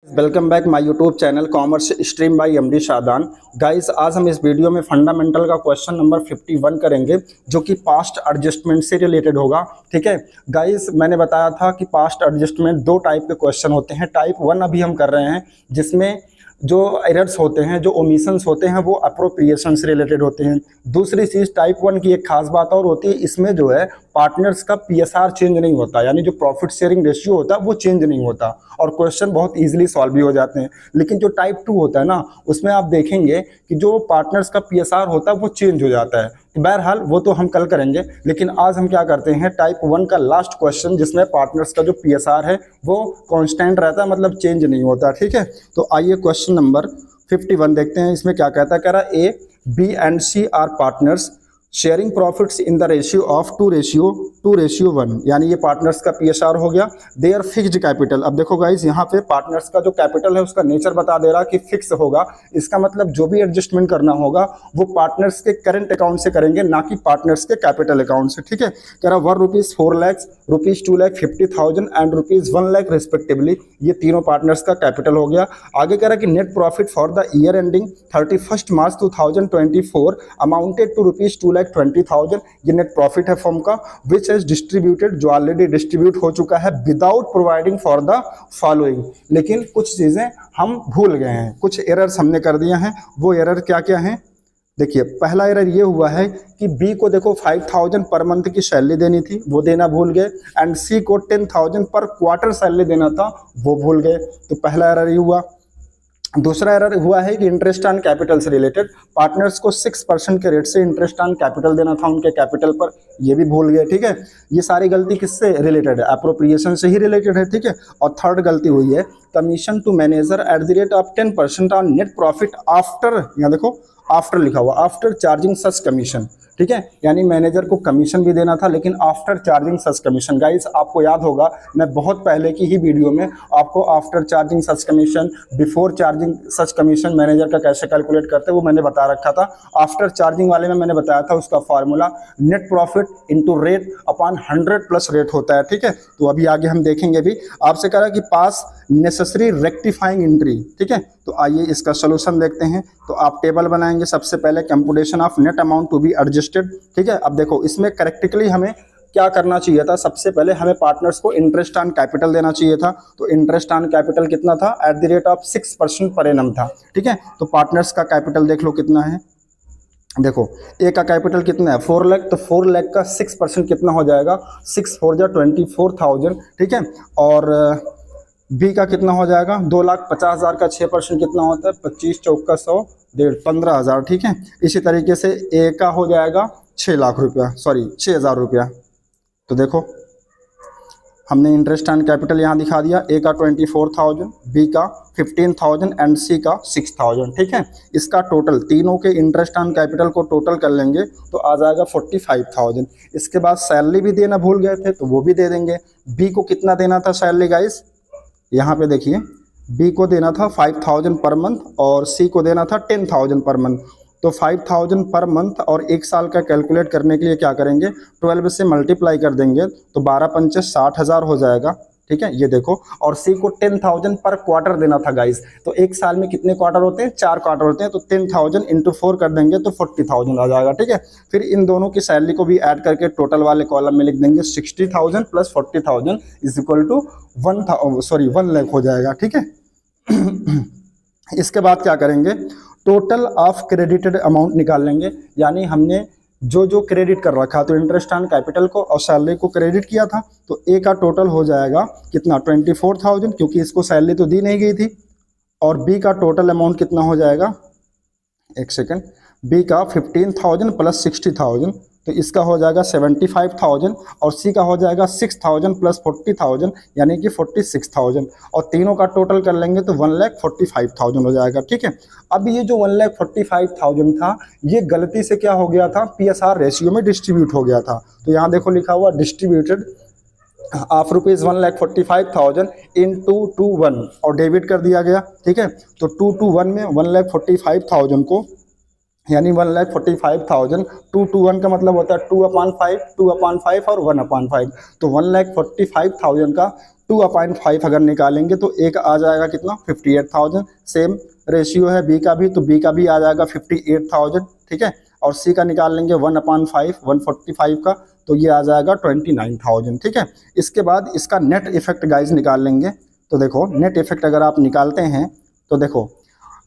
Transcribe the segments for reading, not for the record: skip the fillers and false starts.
Welcome back my YouTube channel commerce stream by MD Shadan. Guys, आज हम इस video में फंडामेंटल का क्वेश्चन नंबर 51 करेंगे जो कि पास्ट एडजस्टमेंट से रिलेटेड होगा। ठीक है गाइस, मैंने बताया था कि पास्ट एडजस्टमेंट दो टाइप के क्वेश्चन होते हैं। टाइप 1 अभी हम कर रहे हैं जिसमें जो एरर्स होते हैं, जो ओमिशंस होते हैं, वो अप्रोप्रिएशन से रिलेटेड होते हैं। दूसरी चीज़ टाइप 1 की एक खास बात और होती है, इसमें जो है पार्टनर्स का पीएसआर चेंज नहीं होता, यानी जो प्रॉफिट शेयरिंग रेशियो होता है वो चेंज नहीं होता और क्वेश्चन बहुत इजीली सॉल्व भी हो जाते हैं। लेकिन जो टाइप 2 होता है ना, उसमें आप देखेंगे कि जो पार्टनर्स का पीएसआर होता है वो चेंज हो जाता है। बहरहाल वो तो हम कल करेंगे, लेकिन आज हम क्या करते हैं, टाइप 1 का लास्ट क्वेश्चन जिसमें पार्टनर्स का जो पीएसआर है वो कांस्टेंट रहता है, मतलब चेंज नहीं होता। ठीक है, तो आइए क्वेश्चन नंबर 51 देखते हैं। इसमें क्या कहता है, कह रहा A, B and C are partners sharing profits in the ratio of 2:1, यानी ये पार्टनर्स का पीएसआर हो गया। They are fixed capital. अब देखो गाइस, यहाँ पे पार्टनर्स का जो कैपिटल है उसका नेचर बता दे रहा कि फिक्स होगा। इसका मतलब जो भी एडजस्टमेंट करना होगा वो पार्टनर्स के करंट अकाउंट से करेंगे, ना कि पार्टनर्स के कैपिटल अकाउंट से। ठीक है, कह रहा 1 rupees 4 lakh, rupees 2,50,000 and rupees 1 lakh respectively. ये तीनों पार्टनर्स का कैपिटल हो गया। आगे कह रहा कि net profit for the year ending 31 March 2024 amounted to rupees 2,20,000। ये नेट प्रॉफिट है फर्म का, विच इज डिस्ट्रीब्यूटेड, जो ऑलरेडी डिस्ट्रीब्यूट हो चुका है, without providing for the following. लेकिन कुछ चीजें हम भूल गए हैं, कुछ एरर्स हमने कर दिए हैं। वो एरर क्या क्या हैं, देखिए। पहला एरर ये हुआ है कि बी को देखो 5,000 पर मंथ की सैलरी देनी थी, वो देना भूल गए, एंड सी को 10,000 पर क्वार्टर सैलरी देना था, वो भूल गए। तो पहला एरर ये हुआ। दूसरा एरर हुआ है कि इंटरेस्ट ऑन कैपिटल से रिलेटेड, पार्टनर्स को 6% के रेट से इंटरेस्ट ऑन कैपिटल देना था उनके कैपिटल पर, ये भी भूल गए। ठीक है, ये सारी गलती किससे रिलेटेड है, अप्रोप्रिएशन से ही रिलेटेड है। ठीक है, और थर्ड गलती हुई है, commission to manager at the rate of 10% on net profit after, यहाँ देखो आफ्टर लिखा हुआ, आफ्टर चार्जिंग सच कमीशन। ठीक है, यानी मैनेजर को कमीशन भी देना था, लेकिन आफ्टर चार्जिंग सच कमीशन। गाइस, आपको याद होगा मैं बहुत पहले की ही वीडियो में आपको आफ्टर चार्जिंग सच कमीशन, बिफोर चार्जिंग सच कमीशन मैनेजर का कैसे कैलकुलेट करते हैं वो मैंने बता रखा था। आफ्टर चार्जिंग वाले में मैंने बताया था उसका formula net profit into rate upon 100 plus rate होता है। ठीक है, तो अभी आगे हम देखेंगे भी। आपसे कह रहा कि पास नेसेसरी रेक्टिफाइंग एंट्री। ठीक है, तो आइए इसका सोल्यूशन देखते हैं। तो आप टेबल बनाएंगे सबसे पहले, computation of net amount to be adjusted. ठीक है, अब देखो इसमें करेक्टिकली हमें क्या करना चाहिए था, सबसे पहले हमें पार्टनर्स को इंटरेस्ट ऑन कैपिटल देना चाहिए था। तो इंटरेस्ट ऑन कैपिटल कितना था, eight the rate of 6% per annum था। ठीक है, तो पार्टनर्स का कैपिटल देख लो कितना है। देखो ए का कैपिटल कितना है, 4 लाख, तो 4 लाख का 6% कितना हो जाएगा, 6 4 जा 24,000। ठीक है, और बी का कितना हो जाएगा, 2,50,000 का 6% कितना होता है, 25 चौका 100, 15,000। ठीक है, इसी तरीके से ए का हो जाएगा 6 लाख रुपया, सॉरी 6,000 रुपया। तो देखो हमने इंटरेस्ट ऑन कैपिटल यहाँ दिखा दिया, ए का 24,000, बी का 15,000 एंड सी का 6,000। ठीक है, इसका टोटल तीनों के इंटरेस्ट ऑन कैपिटल को टोटल कर लेंगे तो आ जाएगा 45,000। इसके बाद सैलरी भी देना भूल गए थे तो वो भी दे देंगे। बी को कितना देना था सैलरी गाइस, यहाँ पे देखिए, बी को देना था 5,000 पर मंथ और सी को देना था 10,000 पर मंथ। तो 5,000 पर मंथ और एक साल का कैलकुलेट करने के लिए क्या करेंगे, 12 से मल्टीप्लाई कर देंगे तो 12 पंचे 60,000 हो जाएगा। ठीक है, ये देखो, और सी को 10,000 पर क्वार्टर देना था गाइस। तो एक साल में कितने क्वार्टर होते हैं, 4 क्वार्टर होते हैं, तो 10,000 इंटू 4 कर देंगे तो 40,000 आ जाएगा। ठीक है, फिर इन दोनों की सैलरी को भी ऐड करके टोटल वाले कॉलम में लिख देंगे, 60,000 plus 40,000 is equal to 1 lakh हो जाएगा। ठीक है, इसके बाद क्या करेंगे, टोटल ऑफ क्रेडिटेड अमाउंट निकाल लेंगे, यानी हमने जो जो क्रेडिट कर रखा, तो इंटरेस्ट ऑन कैपिटल को और सैलरी को क्रेडिट किया था, तो ए का टोटल हो जाएगा कितना, 24,000, क्योंकि इसको सैलरी तो दी नहीं गई थी। और बी का टोटल अमाउंट कितना हो जाएगा, एक सेकंड, बी का 15,000 प्लस 60,000, तो इसका हो जाएगा 75,000, और सी का हो जाएगा 6,000 प्लस 40,000 यानी कि 46,000, और तीनों का टोटल कर लेंगे तो 1,45,000 हो जाएगा। ठीक है, अब ये जो 1,45,000 था, ये गलती से क्या हो गया था, पीएसआर रेशियो में डिस्ट्रीब्यूट हो गया था। तो यहाँ देखो लिखा हुआ डिस्ट्रीब्यूटेड ऑफ रुपीज़ 1,45,000 इन 2:1 और डेबिट कर दिया गया। ठीक है, तो 2:1 में 1,45,000 को, यानी 1,45,000 2:1 का मतलब होता है 2/5, 2/5 और 1/5। तो 1,45,000 का 2/5 अगर निकालेंगे तो ए का आ जाएगा कितना 58,000। सेम रेशियो है बी का भी, तो बी का भी आ जाएगा 58,000, ठीक है। और सी का निकाल लेंगे 1/5 145 का, तो ये आ जाएगा 29,000, ठीक है। इसके बाद इसका नेट इफेक्ट गाइज निकाल लेंगे। तो देखो नेट इफेक्ट अगर आप निकालते हैं तो देखो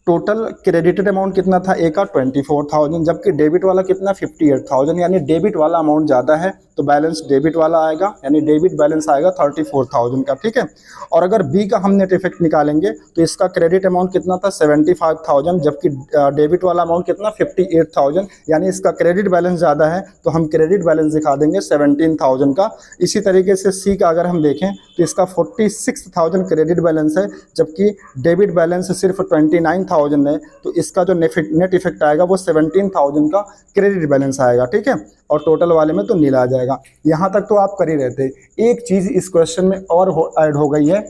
टोटल क्रेडिटेड अमाउंट कितना था ए का 24,000, जबकि डेबिट वाला कितना 58,000, यानी डेबिट वाला अमाउंट ज़्यादा है तो बैलेंस डेबिट वाला आएगा, यानी डेबिट बैलेंस आएगा 34,000 का, ठीक है। और अगर बी का हम नेट इफेक्ट निकालेंगे तो इसका क्रेडिट अमाउंट कितना था 75,000, जबकि डेबिट वाला अमाउंट कितना 58,000, यानी इसका क्रेडिट बैलेंस ज़्यादा है तो हम क्रेडिट बैलेंस दिखा देंगे 17,000 का। इसी तरीके से सी का अगर हम देखें तो इसका 46,000 क्रेडिट बैलेंस है, जबकि डेबिट बैलेंस सिर्फ 29,000 है, तो इसका जो नेट इफेक्ट आएगा वो 17,000 का क्रेडिट बैलेंस आएगा, ठीक है। और टोटल वाले में तो नील आ जाएगा। यहाँ तक तो आप कर ही रहते। एक चीज़ इस क्वेश्चन में और ऐड हो गई है,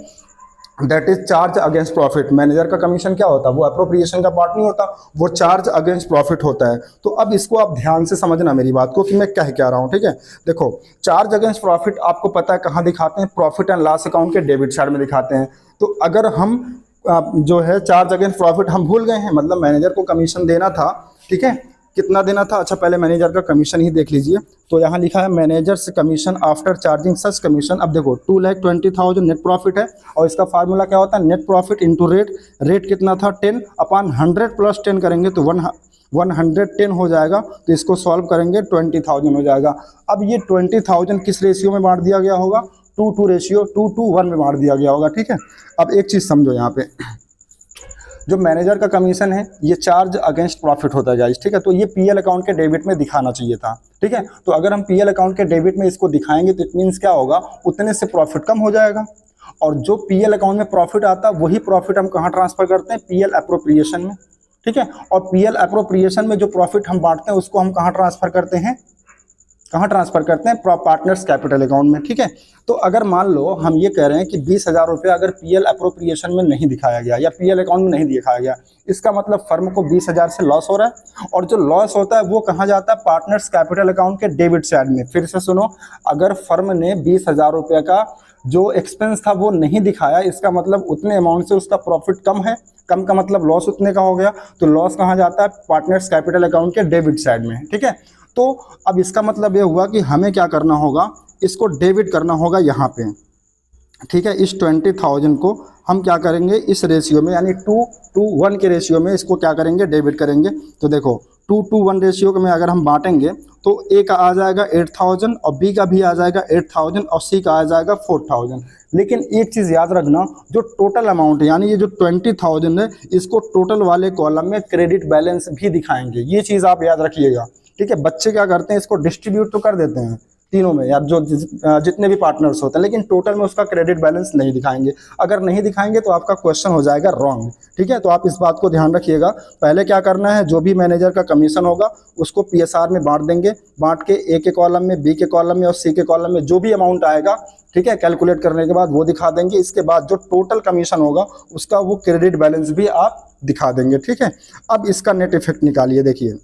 that is charge against profit. Manager का कमीशन क्या होता है, वो अप्रोप्रिएशन का पार्ट नहीं होता, वो चार्ज अगेंस्ट प्रॉफिट होता है। तो अब इसको आप ध्यान से समझना मेरी बात को कि मैं कह क्या रहा हूँ, ठीक है। देखो चार्ज अगेंस्ट प्रॉफिट आपको पता है कहाँ दिखाते हैं, प्रॉफिट एंड लॉस अकाउंट के डेबिट साइड में दिखाते हैं। तो अगर हम जो है चार्ज अगेंस्ट प्रॉफिट हम भूल गए हैं, मतलब मैनेजर को कमीशन देना था, ठीक है, कितना देना था। अच्छा पहले मैनेजर का कमीशन ही देख लीजिए। तो यहाँ लिखा है मैनेजर्स कमीशन आफ्टर चार्जिंग सच कमीशन। अब देखो 2,20,000 नेट प्रॉफिट है और इसका फार्मूला क्या होता है, net profit into rate. Rate कितना था 10/100 प्लस 10 करेंगे तो 110 हो जाएगा। तो इसको सॉल्व करेंगे 20,000 हो जाएगा। अब ये 20,000 किस रेशियो में बांट दिया गया होगा, 2:2 रेशियो 2:1 में बांट दिया गया होगा, ठीक है। अब एक चीज़ समझो, यहाँ पे जो मैनेजर का कमीशन है ये चार्ज अगेंस्ट प्रॉफिट होता है गाइस, ठीक है। तो ये पीएल अकाउंट के डेबिट में दिखाना चाहिए था, ठीक है। तो अगर हम पीएल अकाउंट के डेबिट में इसको दिखाएंगे तो इट मीन्स क्या होगा, उतने से प्रॉफिट कम हो जाएगा। और जो पीएल अकाउंट में प्रॉफिट आता है वही प्रॉफिट हम कहाँ ट्रांसफर करते हैं, पीएल अप्रोप्रिएशन में, ठीक है। और पीएल अप्रोप्रिएशन में जो प्रॉफिट हम बांटते हैं उसको हम कहाँ ट्रांसफर करते हैं, पार्टनर्स कैपिटल अकाउंट में, ठीक है। तो अगर मान लो हम ये कह रहे हैं कि 20,000 रुपये अगर पीएल अप्रोप्रिएशन में नहीं दिखाया गया या पीएल अकाउंट में नहीं दिखाया गया, इसका मतलब फर्म को 20,000 से लॉस हो रहा है। और जो लॉस होता है वो कहाँ जाता है, पार्टनर्स कैपिटल अकाउंट के डेबिट साइड में। फिर से सुनो, अगर फर्म ने 20,000 रुपये का जो एक्सपेंस था वो नहीं दिखाया, इसका मतलब उतने अमाउंट से उसका प्रॉफिट कम है, कम का मतलब लॉस उतने का हो गया। तो लॉस कहाँ जाता है, पार्टनर्स कैपिटल अकाउंट के डेबिट साइड में, ठीक है। तो अब इसका मतलब ये हुआ कि हमें क्या करना होगा, इसको डेबिट करना होगा यहाँ पे, ठीक है। इस 20,000 को हम क्या करेंगे, इस रेशियो में यानी 2:1 के रेशियो में इसको क्या करेंगे, डेबिट करेंगे। तो देखो 2:1 रेशियो में अगर हम बांटेंगे तो ए का आ जाएगा 8,000 और बी का भी आ जाएगा 8,000 और सी का आ जाएगा 4,000। लेकिन एक चीज़ याद रखना, जो टोटल अमाउंट है यानी ये जो 20,000 है, इसको टोटल वाले कॉलम में क्रेडिट बैलेंस भी दिखाएंगे। ये चीज़ आप याद रखिएगा, ठीक है। बच्चे क्या करते हैं, इसको डिस्ट्रीब्यूट तो कर देते हैं तीनों में या जो जितने भी पार्टनर्स होते हैं, लेकिन टोटल में उसका क्रेडिट बैलेंस नहीं दिखाएंगे। अगर नहीं दिखाएंगे तो आपका क्वेश्चन हो जाएगा रॉन्ग, ठीक है। तो आप इस बात को ध्यान रखिएगा। पहले क्या करना है, जो भी मैनेजर का कमीशन होगा उसको पीएसआर में बांट देंगे, बांट के ए के कॉलम में, बी के कॉलम में और सी के कॉलम में जो भी अमाउंट आएगा, ठीक है, कैलकुलेट करने के बाद वो दिखा देंगे। इसके बाद जो टोटल कमीशन होगा उसका वो क्रेडिट बैलेंस भी आप दिखा देंगे, ठीक है। अब इसका नेट इफेक्ट निकालिए, देखिए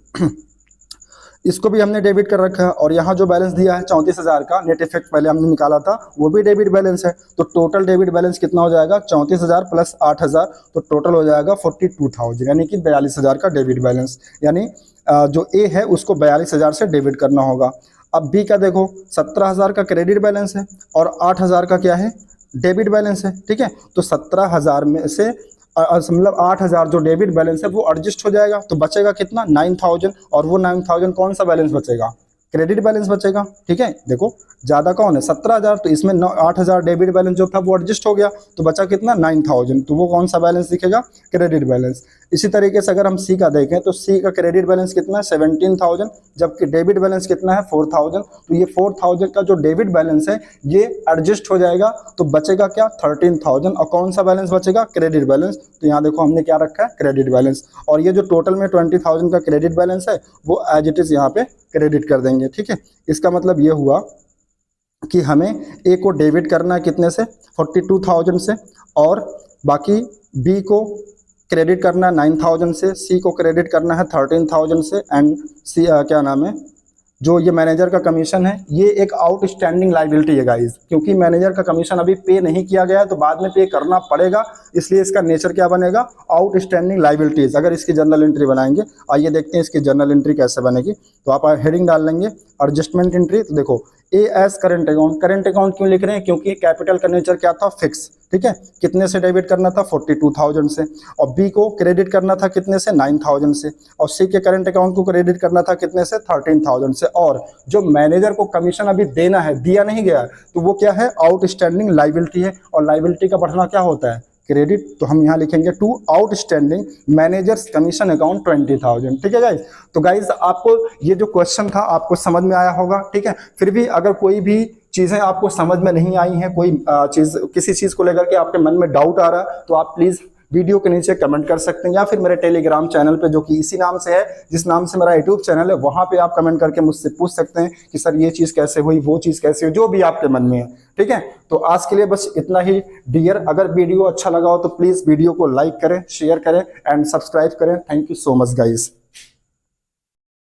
इसको भी हमने डेबिट कर रखा है और यहाँ जो बैलेंस दिया है 34,000 का नेट इफेक्ट पहले हमने निकाला था, वो भी डेबिट बैलेंस है। तो टोटल डेबिट बैलेंस कितना हो जाएगा, 34,000 प्लस 8,000, तो टोटल हो जाएगा 42,000, यानी कि 42,000 का डेबिट बैलेंस। यानी जो ए है उसको 42,000 से डेबिट करना होगा। अब बी का देखो 17,000 का क्रेडिट बैलेंस है और 8,000 का क्या है, डेबिट बैलेंस है, ठीक है। तो 17,000 में से मतलब 8,000 जो डेबिट बैलेंस है वो एडजस्ट हो जाएगा, तो बचेगा कितना 9,000। और वो 9,000 कौन सा बैलेंस बचेगा, क्रेडिट बैलेंस बचेगा, ठीक है। देखो ज़्यादा कौन है 17,000, तो इसमें 8,000 डेबिट बैलेंस जो था वो एडजस्ट हो गया, तो बचा कितना 9,000। तो वो कौन सा बैलेंस दिखेगा, क्रेडिट बैलेंस। इसी तरीके से अगर हम सी का देखें तो सी का क्रेडिट बैलेंस कितना है 17,000, जबकि डेबिट बैलेंस कितना है 4,000। तो ये 4,000 का जो डेबिट बैलेंस है ये एडजस्ट हो जाएगा, तो बचेगा क्या 13,000। और कौन सा बैलेंस बचेगा, क्रेडिट बैलेंस। तो यहाँ देखो हमने क्या रखा है, क्रेडिट बैलेंस। और ये जो टोटल में 20,000 का क्रेडिट बैलेंस है वो एज इट इज़ यहाँ पे क्रेडिट कर देंगे, ठीक है। इसका मतलब ये हुआ कि हमें ए को डेबिट करना है कितने से, 42,000 से, और बाकी बी को क्रेडिट करना है 9,000 से, सी को क्रेडिट करना है 13,000 से, एंड सी क्या नाम है, जो ये मैनेजर का कमीशन है ये एक आउटस्टैंडिंग लाइबिलिटी है गाइस, क्योंकि मैनेजर का कमीशन अभी पे नहीं किया गया है तो बाद में पे करना पड़ेगा, इसलिए इसका नेचर क्या बनेगा, आउटस्टैंडिंग लाइबिलिटीज। अगर इसकी जर्नल एंट्री बनाएंगे, आइए देखते हैं इसकी जर्नल एंट्री कैसे बनेगी। तो आप हेडिंग डाल लेंगे एडजस्टमेंट एंट्री। तो देखो A S current account, current account क्यों लिख रहे हैं, क्योंकि कैपिटल का नेचर क्या था, फिक्स, ठीक है। कितने से डेबिट करना था, 42,000 से, और बी को क्रेडिट करना था कितने से, 9,000 से, और सी के करंट अकाउंट को क्रेडिट करना था कितने से, 13,000 से। और जो मैनेजर को कमीशन अभी देना है, दिया नहीं गया, तो वो क्या है, आउटस्टैंडिंग लाइबिलिटी है, और लाइबिलिटी का बढ़ना क्या होता है, क्रेडिट। तो हम यहाँ लिखेंगे to outstanding managers commission account 20,000, ठीक है गाइज। तो गाइज आपको ये जो क्वेश्चन था आपको समझ में आया होगा, ठीक है। फिर भी अगर कोई भी चीजें आपको समझ में नहीं आई हैं, कोई चीज, किसी चीज को लेकर के आपके मन में डाउट आ रहा है, तो आप प्लीज वीडियो के नीचे कमेंट कर सकते हैं, या फिर मेरे टेलीग्राम चैनल पे, जो कि इसी नाम से है, जिस नाम से मेरा यूट्यूब चैनल है, वहां पे आप कमेंट करके मुझसे पूछ सकते हैं कि सर ये चीज कैसे हुई, वो चीज कैसे हुई, जो भी आपके मन में है, ठीक है। तो आज के लिए बस इतना ही डियर। अगर वीडियो अच्छा लगा हो तो प्लीज वीडियो को लाइक करें, शेयर करें एंड सब्सक्राइब करें। Thank you so much guys.